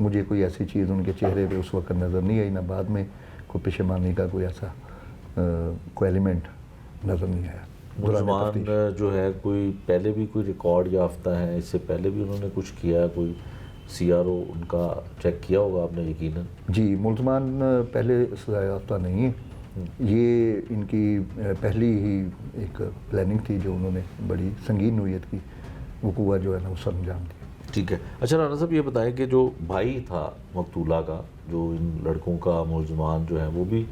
S3: مجھے کوئی ایسی چیز ان کے چہرے پہ اس وقت نظر نہیں آئی، نہ بعد میں کوئی پشیمانی کا کوئی ایسا کوئی ایلیمنٹ نظر نہیں آیا۔
S1: ملزمان جو ہے کوئی پہلے بھی کوئی ریکارڈ یافتہ ہیں، اس سے پہلے بھی انہوں نے کچھ کیا ہے، کوئی سی آر او ان کا چیک کیا ہوگا آپ نے یقیناً؟
S3: جی، ملزمان پہلے سزا یافتہ نہیں ہیں، یہ ان کی پہلی ہی ایک پلاننگ تھی جو انہوں نے بڑی سنگین نوعیت کی وقوع جو ہے نا اس انجام دی۔
S1: ٹھیک ہے، اچھا رانا صاحب یہ بتائیں کہ جو بھائی تھا مقتولہ کا، جو ان لڑکوں کا ملزمان جو ہے وہ بھی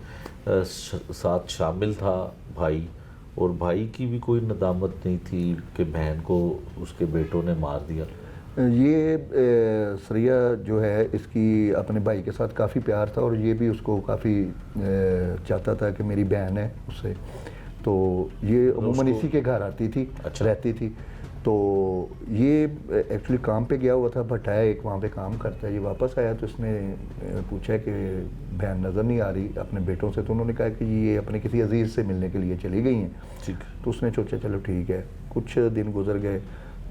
S1: ساتھ شامل تھا بھائی، اور بھائی کی بھی کوئی ندامت نہیں تھی کہ بہن کو اس کے بیٹوں نے مار دیا؟
S3: یہ سریہ جو ہے اس کی اپنے بھائی کے ساتھ کافی پیار تھا، اور یہ بھی اس کو کافی چاہتا تھا کہ میری بہن ہے اس سے، تو یہ عموماً اسی کے گھر آتی تھی، رہتی تھی۔ تو یہ ایکچولی کام پہ گیا ہوا تھا، بھٹایا ایک وہاں پہ کام کرتا ہے، یہ واپس آیا تو اس نے پوچھا کہ بہن نظر نہیں آ رہی اپنے بیٹوں سے، تو انہوں نے کہا کہ یہ اپنے کسی عزیز سے ملنے کے لیے چلی گئی ہیں۔
S1: ٹھیک،
S3: تو اس نے سوچا چلو ٹھیک ہے، کچھ دن گزر گئے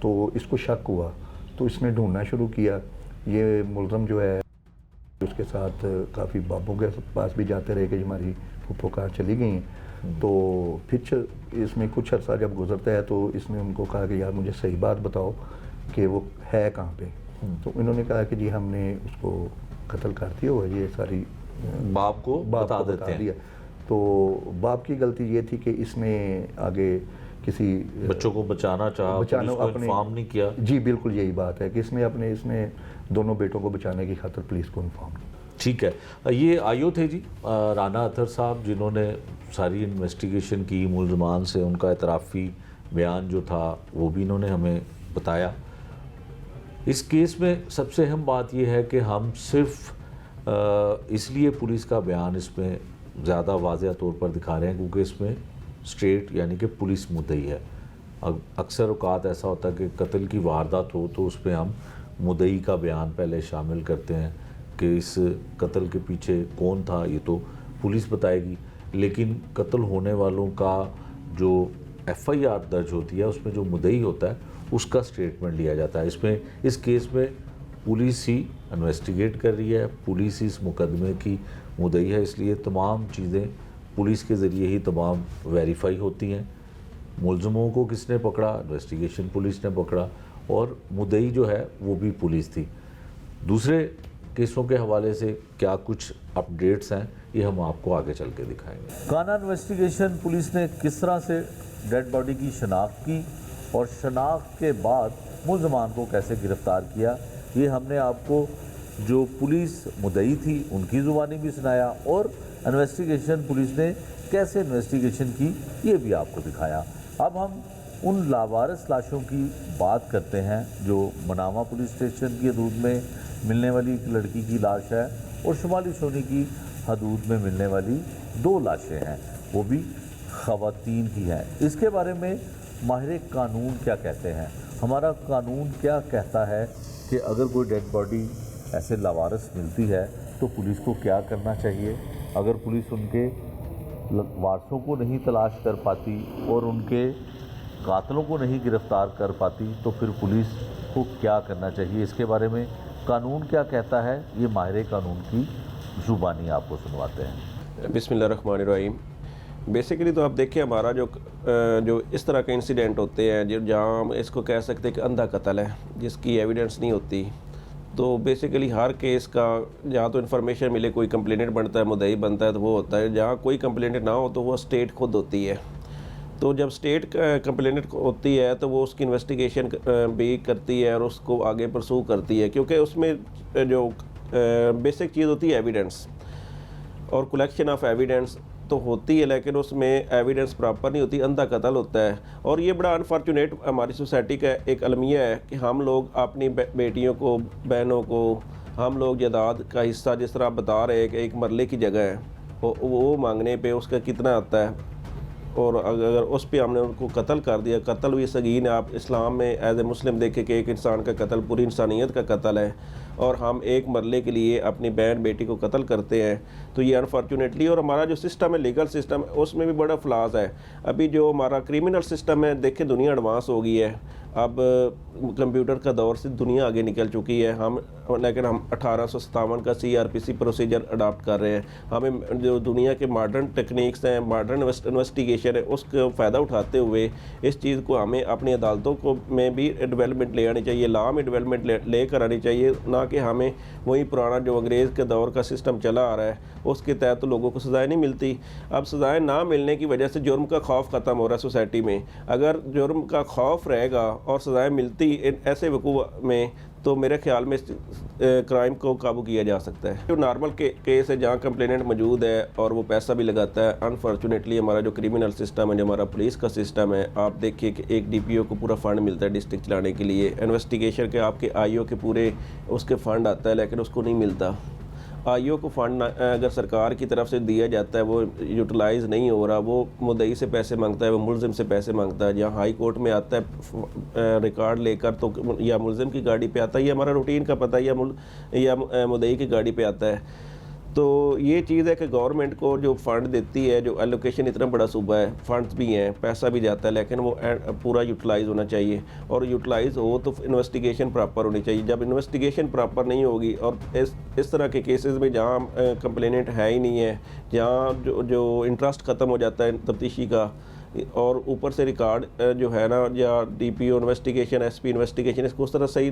S3: تو اس کو شک ہوا، تو اس نے ڈھونڈنا شروع کیا۔ یہ ملزم جو ہے اس کے ساتھ کافی بابوں کے پاس بھی جاتے رہے کہ ہماری پھپھو کہاں چلی گئی ہیں، تو پھر اس میں کچھ عرصہ جب گزرتا ہے تو اس نے ان کو کہا کہ یار مجھے صحیح بات بتاؤ کہ وہ ہے کہاں پہ، تو انہوں نے کہا کہ جی ہم نے اس کو قتل کر دیا ہوا، یہ ساری
S1: باپ کو بتا دیتے ہیں۔
S3: تو باپ کی غلطی یہ تھی کہ اس نے آگے کسی
S1: بچوں کو بچانا چاہا، پولیس کو انفارم نہیں کیا۔
S3: جی بالکل یہی بات ہے کہ اس نے دونوں بیٹوں کو بچانے کی خاطر پولیس کو انفارم کیا۔
S1: ٹھیک ہے، یہ آئیو تھے جی رانا اطہر صاحب جنہوں نے ساری انویسٹیگیشن کی ملزمان سے، ان کا اعترافی بیان جو تھا وہ بھی انہوں نے ہمیں بتایا۔ اس کیس میں سب سے اہم بات یہ ہے کہ ہم صرف اس لیے پولیس کا بیان اس میں زیادہ واضح طور پر دکھا رہے ہیں کیونکہ اس میں اسٹیٹ یعنی کہ پولیس مدعی ہے۔ اکثر اوقات ایسا ہوتا ہے کہ قتل کی واردات ہو تو اس پہ ہم مدعی کا بیان پہلے شامل کرتے ہیں کہ اس قتل کے پیچھے کون تھا، یہ تو پولیس بتائے گی، لیکن قتل ہونے والوں کا جو ایف آئی آر درج ہوتی ہے اس میں جو مدعی ہوتا ہے اس کا سٹیٹمنٹ لیا جاتا ہے۔ اس کیس میں پولیس ہی انویسٹیگیٹ کر رہی ہے، پولیس ہی اس مقدمے کی مدعی ہے، اس لیے تمام چیزیں پولیس کے ذریعے ہی تمام ویریفائی ہوتی ہیں۔ ملزموں کو کس نے پکڑا؟ انویسٹیگیشن پولیس نے پکڑا، اور مدعی جو ہے وہ بھی پولیس تھی۔ دوسرے کیسوں کے حوالے سے کیا کچھ اپڈیٹس ہیں یہ ہم آپ کو آگے چل کے دکھائیں گے۔ کانا انویسٹیگیشن پولیس نے کس طرح سے ڈیڈ باڈی کی شناخت کی اور شناخت کے بعد ملزمان کو کیسے گرفتار کیا، یہ ہم نے آپ کو جو پولیس مدعی تھی ان کی زبانی بھی سنایا، اور انویسٹیگیشن پولیس نے کیسے انویسٹیگیشن کی یہ بھی آپ کو دکھایا۔ اب ہم ان لاوارث لاشوں کی بات کرتے ہیں جو منامہ پولیس اسٹیشن کی حدود میں ملنے والی ایک لڑکی کی لاش ہے، اور شمالی سونی کی حدود میں ملنے والی 2 لاشیں ہیں، وہ بھی خواتین کی ہیں۔ اس کے بارے میں ماہر قانون کیا کہتے ہیں؟ ہمارا قانون کیا کہتا ہے کہ اگر کوئی ڈیڈ باڈی ایسے لاوارث ملتی ہے تو پولیس کو کیا کرنا چاہیے؟ اگر پولیس ان کے وارثوں کو نہیں تلاش کر پاتی اور ان کے قاتلوں کو نہیں گرفتار کر پاتی تو پھر پولیس کو کیا کرنا چاہیے؟ اس کے بارے میں قانون کیا کہتا ہے، یہ ماہر قانون کی زبانی آپ کو سنواتے ہیں۔
S4: بسم اللہ الرحمن الرحیم۔ بیسیکلی تو آپ دیکھیں ہمارا جو اس طرح کے انسیڈنٹ ہوتے ہیں جہاں ہم اس کو کہہ سکتے ہیں کہ اندھا قتل ہے جس کی ایویڈنس نہیں ہوتی، تو بیسیکلی ہر کیس کا جہاں تو انفارمیشن ملے کوئی کمپلینٹ بنتا ہے، مدعی بنتا ہے، تو وہ ہوتا ہے۔ جہاں کوئی کمپلینٹ نہ ہو تو وہ اسٹیٹ خود ہوتی ہے، تو جب اسٹیٹ کمپلینٹ ہوتی ہے تو وہ اس کی انویسٹیگیشن بھی کرتی ہے اور اس کو آگے پرسو کرتی ہے، کیونکہ اس میں جو بیسک چیز ہوتی ہے ایویڈنس اور کلیکشن آف ایویڈنس تو ہوتی ہے، لیکن اس میں ایویڈنس پراپر نہیں ہوتی، اندھا قتل ہوتا ہے۔ اور یہ بڑا انفارچونیٹ ہماری سوسائٹی کا ایک المیہ ہے کہ ہم لوگ اپنی بیٹیوں کو، بہنوں کو، ہم لوگ جائیداد کا حصہ جس طرح بتا رہے ہیں کہ ایک مرلے کی جگہ ہے، وہ مانگنے پہ اس کا کتنا آتا ہے، اور اگر اس پہ ہم نے ان کو قتل کر دیا، قتل بھی سگین ہے۔ آپ اسلام میں ایز اے مسلم دیکھیں کہ ایک انسان کا قتل پوری انسانیت کا قتل ہے، اور ہم ایک مرلے کے لیے اپنی بہن بیٹی کو قتل کرتے ہیں، تو یہ انفارچونیٹلی، اور ہمارا جو سسٹم ہے لیگل سسٹم اس میں بھی بڑا فلاز ہے۔ ابھی جو ہمارا کریمنل سسٹم ہے دیکھیں دنیا ایڈوانس ہو گئی ہے، اب کمپیوٹر کا دور سے دنیا آگے نکل چکی ہے، لیکن ہم 1857 کا CRPC پروسیجر اڈاپٹ کر رہے ہیں. ہمیں جو دنیا کے ماڈرن ٹیکنیکس ہیں، ماڈرن انویسٹیگیشن ہے، اس کا فائدہ اٹھاتے ہوئے اس چیز کو ہمیں اپنی عدالتوں کو میں بھی ڈیولپمنٹ لے آنی چاہیے، لا میں ڈیولپمنٹ لے کر آنی چاہیے، نہ کہ ہمیں وہی پرانا جو انگریز کے دور کا سسٹم چلا آ رہا ہے اس کے تحت لوگوں کو سزائیں نہیں ملتی. اب سزائیں نہ ملنے کی وجہ سے جرم کا خوف ختم ہو رہا ہے سوسائٹی میں. اگر جرم کا خوف رہے گا اور سزائیں ملتی ایسے وقوع میں تو میرے خیال میں کرائم کو قابو کیا جا سکتا ہے. جو نارمل کیس ہے جہاں کمپلیننٹ موجود ہے اور وہ پیسہ بھی لگاتا ہے، انفارچونیٹلی ہمارا جو کرمنل سسٹم ہے، جو ہمارا پولیس کا سسٹم ہے، آپ دیکھیے کہ ایک DPO کو پورا فنڈ ملتا ہے ڈسٹرکٹ چلانے کے لیے، انویسٹیگیشن کے آپ کے IO کے پورے اس کے فنڈ آتا ہے، لیکن اس کو نہیں ملتا. IO کو فنڈ اگر سرکار کی طرف سے دیا جاتا ہے وہ یوٹیلائز نہیں ہو رہا، وہ مدعی سے پیسے مانگتا ہے، وہ ملزم سے پیسے مانگتا ہے. جہاں ہائی کورٹ میں آتا ہے ریکارڈ لے کر تو یا ملزم کی گاڑی پہ آتا ہے، یہ ہمارا روٹین کا پتہ ہے، یا مدعی کی گاڑی پہ آتا ہے. تو یہ چیز ہے کہ گورنمنٹ کو جو فنڈ دیتی ہے، جو ایلوکیشن اتنا بڑا صوبہ ہے، فنڈز بھی ہیں، پیسہ بھی جاتا ہے، لیکن وہ پورا یوٹیلائز ہونا چاہیے. اور یوٹیلائز ہو تو انویسٹیگیشن پراپر ہونی چاہیے. جب انویسٹیگیشن پراپر نہیں ہوگی اور اس طرح کے کیسز میں جہاں کمپلیننٹ ہے ہی نہیں ہے، جہاں جو انٹرسٹ ختم ہو جاتا ہے تفتیشی کا، اور اوپر سے ریکارڈ جو ہے نا، یا DPO انویسٹیگیشن، SP انویسٹیگیشن اس کو اس طرح صحیح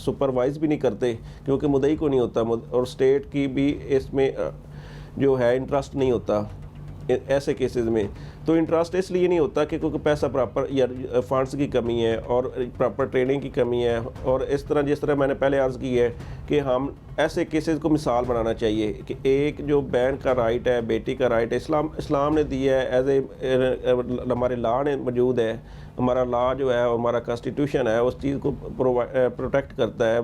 S4: سپروائز بھی نہیں کرتے کیونکہ مدعی کو نہیں ہوتا، اور اسٹیٹ کی بھی اس میں جو ہے انٹرسٹ نہیں ہوتا ایسے کیسز میں. تو انٹرسٹ اس لیے نہیں ہوتا کہ کیونکہ پیسہ پراپر یا فنڈس کی کمی ہے اور پراپر ٹریننگ کی کمی ہے. اور اس طرح جس طرح میں نے پہلے عرض کی ہے کہ ہم ایسے کیسز کو مثال بنانا چاہیے کہ ایک جو بہن کا رائٹ ہے، بیٹی کا رائٹ ہے، اسلام نے دیا ہے، ایز اے ہمارے لا نے موجود ہے. ہمارا لا جو ہے، ہمارا کانسٹیٹیوشن ہے، اس چیز کو پروٹیکٹ کرتا ہے،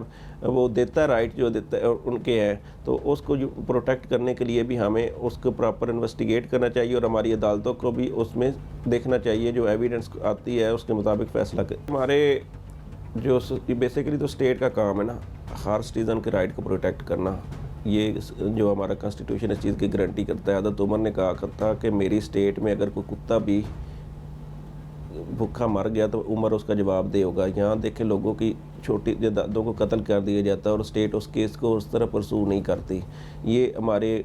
S4: وہ دیتا ہے رائٹ جو دیتا ہے ان کے ہیں. تو اس کو پروٹیکٹ کرنے کے لیے بھی ہمیں اس کو پراپر انویسٹیگیٹ کرنا چاہیے، اور ہماری عدالتوں کو بھی اس میں دیکھنا چاہیے جو ایویڈنس آتی ہے اس کے مطابق فیصلہ کرے. ہمارے جو بیسیکلی تو اسٹیٹ کا کام ہے نا، ہر سٹیزن کے رائٹ کو پروٹیکٹ کرنا. یہ جو ہمارا کانسٹیٹیوشن اس چیز کی گارنٹی کرتا ہے. حضرت عمر نے کہا تھا کہ میری اسٹیٹ میں اگر کوئی کتا بھی بھوکا مر گیا تو عمر اس کا جواب دے ہوگا. یہاں دیکھیں لوگوں کی چھوٹی جائیدادوں کو قتل کر دیا جاتا ہے اور اسٹیٹ اس کیس کو اس طرح پرسو نہیں کرتی. یہ ہمارے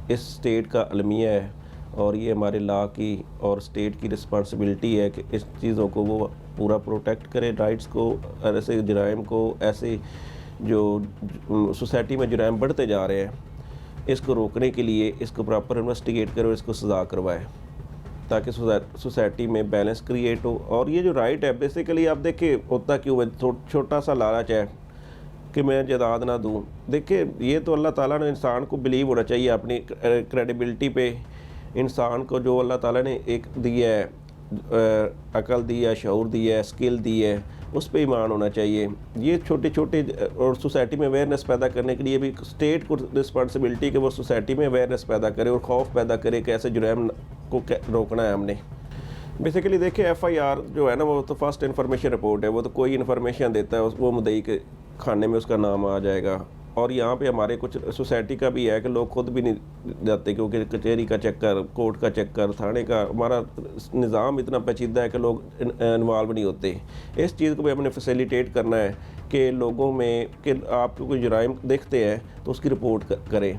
S4: اس اسٹیٹ کا المیہ ہے اور یہ ہمارے لا کی اور اسٹیٹ کی رسپانسبلٹی ہے کہ اس چیزوں کو وہ پورا پروٹیکٹ کرے، رائٹس کو، ایسے جرائم کو، ایسے جو سوسائٹی میں جرائم بڑھتے جا رہے ہیں اس کو روکنے کے لیے اس کو پراپر انویسٹیگیٹ کرے اور اس کو سزا کروائے تاکہ سوسائٹی میں بیلنس کریٹ ہو. اور یہ جو رائٹ ہے بیسیکلی آپ دیکھیں ہوتا کیوں ہے، چھوٹا سا لالچ ہے کہ میں جائیداد نہ دوں. دیکھیں یہ تو اللہ تعالیٰ نے انسان کو بلیو ہونا چاہیے اپنی کریڈیبلٹی پہ. انسان کو جو اللہ تعالیٰ نے ایک دیا ہے، عقل دی ہے، شعور دی ہے، اسکل دی ہے، اس پہ ایمان ہونا چاہیے. یہ چھوٹے چھوٹے اور سوسائٹی میں اویئرنیس پیدا کرنے کے لیے بھی اسٹیٹ کو رسپانسبلٹی کہ وہ سوسائٹی میں اویئرنیس پیدا کرے اور خوف پیدا کرے کہ ایسے جرائم کو روکنا ہے ہم نے. بیسیکلی دیکھیں FIR جو ہے نا وہ تو فرسٹ انفارمیشن رپورٹ ہے، وہ تو کوئی انفارمیشن دیتا ہے وہ مدعی کے کھانے میں اس کا نام آ جائے گا. اور یہاں پہ ہمارے کچھ سوسائٹی کا بھی ہے کہ لوگ خود بھی نہیں جاتے کیونکہ کچہری کا چکر، کورٹ کا چکر، تھانے کا، ہمارا نظام اتنا پیچیدہ ہے کہ لوگ انوالو نہیں ہوتے. اس چیز کو بھی ہم نے فیسیلیٹیٹ کرنا ہے کہ لوگوں میں کہ آپ کو کوئی جرائم دیکھتے ہیں تو اس کی رپورٹ کریں،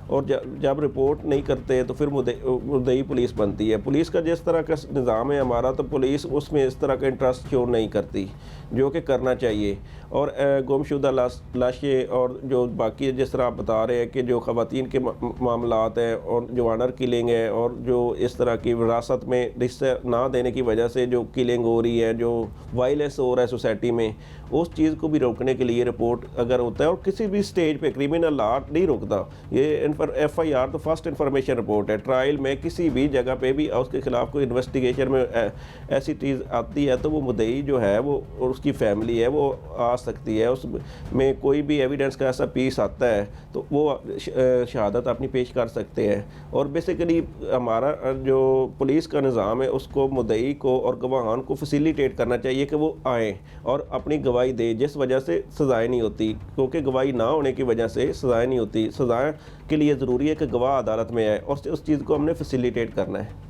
S4: اور جب رپورٹ نہیں کرتے تو پھر مدعی پولیس بنتی ہے. پولیس کا جس طرح کا نظام ہے ہمارا تو پولیس اس میں اس طرح کا انٹرسٹ شو نہیں کرتی جو کہ کرنا چاہیے. اور گمشدہ لاشیں اور جو باقی جس طرح آپ بتا رہے ہیں کہ جو خواتین کے معاملات ہیں اور جو آنر کلنگ ہے اور جو اس طرح کی وراثت میں حصہ نہ دینے کی وجہ سے جو کلنگ ہو رہی ہے، جو وائلنس ہو رہا ہے سوسائٹی میں، اس چیز کو بھی روکنے کے لیے رپورٹ اگر ہوتا ہے. اور کسی بھی سٹیج پہ کرمنل لا نہیں روکتا. یہ FIR تو فرسٹ انفارمیشن رپورٹ ہے. ٹرائل میں کسی بھی جگہ پہ بھی اس کے خلاف کوئی انویسٹیگیشن میں ایسی چیز آتی ہے تو وہ مدعی جو ہے وہ اور اس کی فیملی ہے وہ آ سکتی ہے. اس میں کوئی بھی ایویڈنس کا ایسا پیس آتا ہے تو وہ شہادت اپنی پیش کر سکتے ہیں. اور بیسیکلی ہمارا جو پولیس کا نظام ہے اس کو مدعی کو اور گواہان کو فیسیلیٹیٹ کرنا چاہیے کہ وہ آئیں اور اپنی گواہی دے، جس وجہ سے سزائیں نہیں ہوتی. کیونکہ گواہی نہ ہونے کی وجہ سے سزائیں نہیں ہوتی. سزائیں کے لیے ضروری ہے کہ گواہ عدالت میں آئے اور اس چیز کو ہم نے فیسیلیٹیٹ کرنا ہے.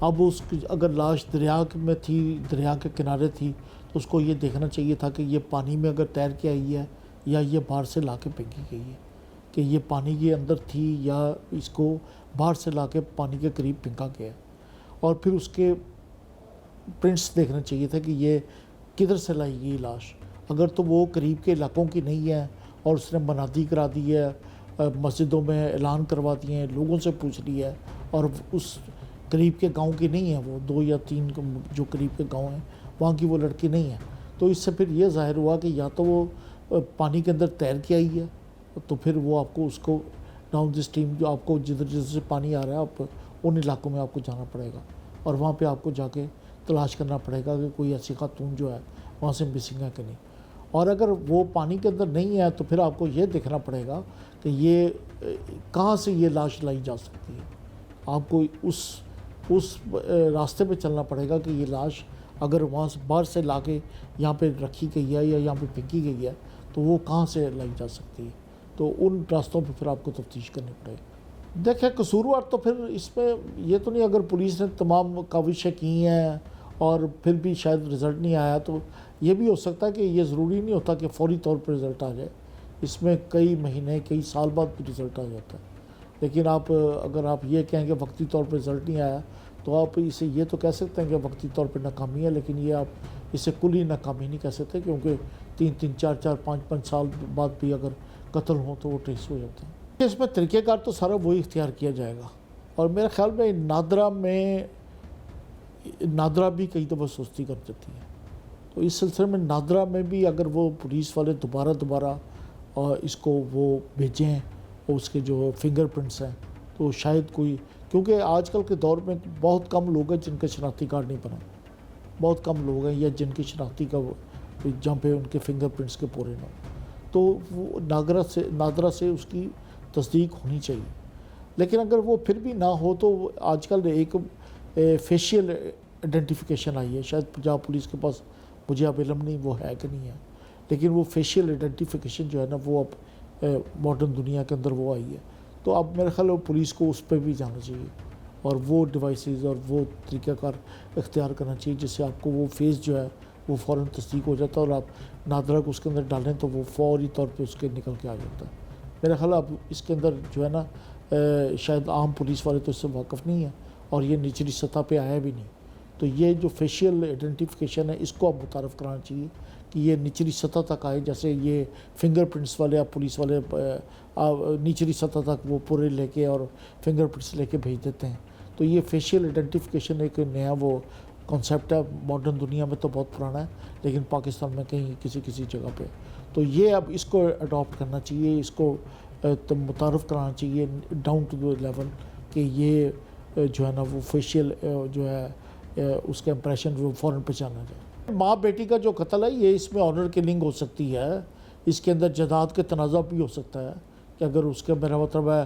S5: اب اس کی اگر لاش دریا میں تھی، دریا کے کنارے تھی، تو اس کو یہ دیکھنا چاہیے تھا کہ یہ پانی میں اگر تیر کے آئی ہے یا یہ باہر سے لا کے پھینکی گئی ہے، کہ یہ پانی کے اندر تھی یا اس کو باہر سے لا کے پانی کے قریب پھینکا گیا. اور پھر اس کے پرنٹس دیکھنا چاہیے تھا کہ یہ کدھر سے لائی گئی لاش. اگر تو وہ قریب کے علاقوں کی نہیں ہے اور اس نے منادی کرا دی ہے، مسجدوں میں اعلان کروا دیے ہیں، لوگوں سے پوچھ لی ہے، اور اس قریب کے گاؤں کی نہیں ہے، وہ 2 یا 3 جو قریب کے گاؤں ہیں وہاں کی وہ لڑکی نہیں ہے، تو اس سے پھر یہ ظاہر ہوا کہ یا تو وہ پانی کے اندر تیر کے آئی ہے، تو پھر وہ آپ کو اس کو ڈاؤن دی اسٹریم جو آپ کو جدھر سے پانی آ رہا ہے آپ ان علاقوں میں آپ کو جانا پڑے گا اور وہاں پہ آپ کو جا کے تلاش کرنا پڑے گا کہ کوئی ایسی خاتون جو ہے وہاں سے مسنگ ہے کہ نہیں. اور اگر وہ پانی کے اندر نہیں ہے تو پھر آپ کو یہ دیکھنا پڑے گا کہ یہ کہاں سے یہ لاش لائی جا سکتی ہے. آپ کو اس راستے پہ چلنا پڑے گا کہ یہ لاش اگر وہاں سے باہر سے لا کے یہاں پہ رکھی گئی ہے یا یہاں پہ پھینکی گئی ہے تو وہ کہاں سے لائی جا سکتی ہے. تو ان راستوں پہ پھر آپ کو تفتیش کرنی پڑے گی. دیکھیں قصوروار تو پھر اس میں یہ تو نہیں، اگر پولیس نے تمام کاوشیں کی ہیں اور پھر بھی شاید رزلٹ نہیں آیا تو یہ بھی ہو سکتا ہے کہ یہ ضروری نہیں ہوتا کہ فوری طور پر رزلٹ آ جائے، اس میں کئی مہینے کئی سال بعد بھی رزلٹ آ جاتا ہے. لیکن اگر آپ یہ کہیں کہ وقتی طور پر رزلٹ نہیں آیا تو آپ اسے یہ تو کہہ سکتے ہیں کہ وقتی طور پہ ناکامی ہے، لیکن یہ آپ اسے کلی ناکامی نہیں کہہ سکتے، کیونکہ 3 4 5 سال بعد بھی اگر قتل ہوں تو وہ ٹریس ہو جاتے ہیں. اس میں طریقہ کار تو سارا وہی اختیار کیا جائے گا. اور میرے خیال میں نادرہ بھی کئی دفعہ سستی کر دیتی ہے، تو اس سلسلے میں نادرہ میں بھی اگر وہ پولیس والے دوبارہ اس کو وہ بھیجیں اور اس کے جو فنگر پرنٹس ہیں تو شاید کوئی، کیونکہ آج کل کے دور میں بہت کم لوگ ہیں جن کے شناختی کارڈ نہیں بنا، بہت کم لوگ ہیں یا جن کی شناختی کا جہاں پہ ان کے فنگر پرنٹس کے پورے نہ ہوں، تو وہ نادرہ سے اس کی تصدیق ہونی چاہیے. لیکن اگر وہ پھر بھی نہ ہو تو آج کل ایک فیشیل آئیڈینٹیفیکیشن آئی ہے، شاید پنجاب پولیس کے پاس، مجھے اب علم نہیں وہ ہے کہ نہیں ہے، لیکن وہ فیشیل آئیڈینٹیفیکیشن جو ہے نا وہ اب ماڈرن دنیا کے اندر وہ آئی ہے. تو اب میرے خیال ہے پولیس کو اس پہ بھی جانا چاہیے اور وہ ڈیوائسز اور وہ طریقہ کار اختیار کرنا چاہیے جس سے آپ کو وہ فیس جو ہے وہ فوراً تصدیق ہو جاتا ہے اور آپ نادرہ کو اس کے اندر ڈالیں تو وہ فوری طور پہ اس کے نکل کے آ جاتا ہے. میرا خیال اب اس کے اندر جو ہے نا شاید عام پولیس والے تو اس سے واقف نہیں ہیں اور یہ نچلی سطح پہ آیا بھی نہیں، تو یہ جو فیشیل آئیڈینٹیفیکیشن ہے اس کو اب متعارف کرانا چاہیے کہ یہ نچلی سطح تک آئے. جیسے یہ فنگر پرنٹس والے اب پولیس والے نچلی سطح تک وہ پورے لے کے اور فنگر پرنٹس لے کے بھیج دیتے ہیں. تو یہ فیشیل آئیڈینٹیفیکیشن ایک نیا وہ کانسیپٹ ہے، ماڈرن دنیا میں تو بہت پرانا ہے لیکن پاکستان میں کہیں کسی جگہ پہ. تو یہ اب اس کو اڈاپٹ کرنا چاہیے، اس کو متعارف کرانا چاہیے ڈاؤن ٹو دی لیول کہ یہ جو ہے نا وہ فیشیل جو ہے اس کا امپریشن وہ فوراً پہچانا جائے. ماں بیٹی کا جو قتل ہے یہ اس میں آنر کلنگ ہو سکتی ہے، اس کے اندر جائیداد کے تنازع بھی ہو سکتا ہے کہ اگر اس کے میرا مطلب ہے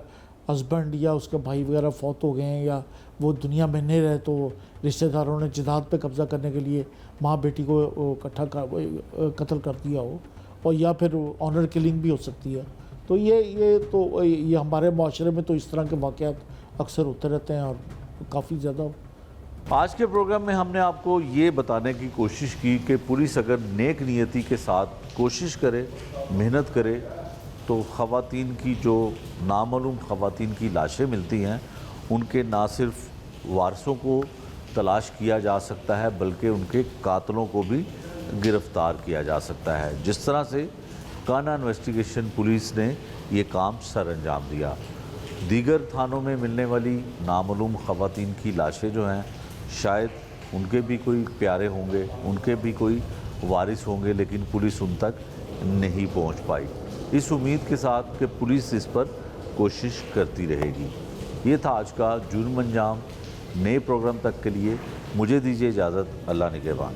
S5: ہسبینڈ یا اس کے بھائی وغیرہ فوت ہو گئے ہیں یا وہ دنیا میں نہیں رہے تو رشتہ داروں نے جائیداد پہ قبضہ کرنے کے لیے ماں بیٹی کو قتل کر دیا ہو، اور یا پھر آنر کلنگ بھی ہو سکتی ہے. تو یہ ہمارے معاشرے میں تو اس طرح کے واقعات اکثر ہوتے رہتے ہیں اور کافی زیادہ.
S1: آج کے پروگرام میں ہم نے آپ کو یہ بتانے کی کوشش کی کہ پولیس اگر نیک نیتی کے ساتھ کوشش کرے، محنت کرے تو خواتین کی جو نامعلوم خواتین کی لاشیں ملتی ہیں ان کے نہ صرف وارثوں کو تلاش کیا جا سکتا ہے بلکہ ان کے قاتلوں کو بھی گرفتار کیا جا سکتا ہے، جس طرح سے کانا انویسٹیگیشن پولیس نے یہ کام سر انجام دیا. دیگر تھانوں میں ملنے والی نامعلوم خواتین کی لاشیں جو ہیں شاید ان کے بھی کوئی پیارے ہوں گے، ان کے بھی کوئی وارث ہوں گے، لیکن پولیس ان تک نہیں پہنچ پائی. اس امید کے ساتھ کہ پولیس اس پر کوشش کرتی رہے گی. یہ تھا آج کا جرم انجام. نئے پروگرام تک کے لیے مجھے دیجیے اجازت. اللہ نگہبان.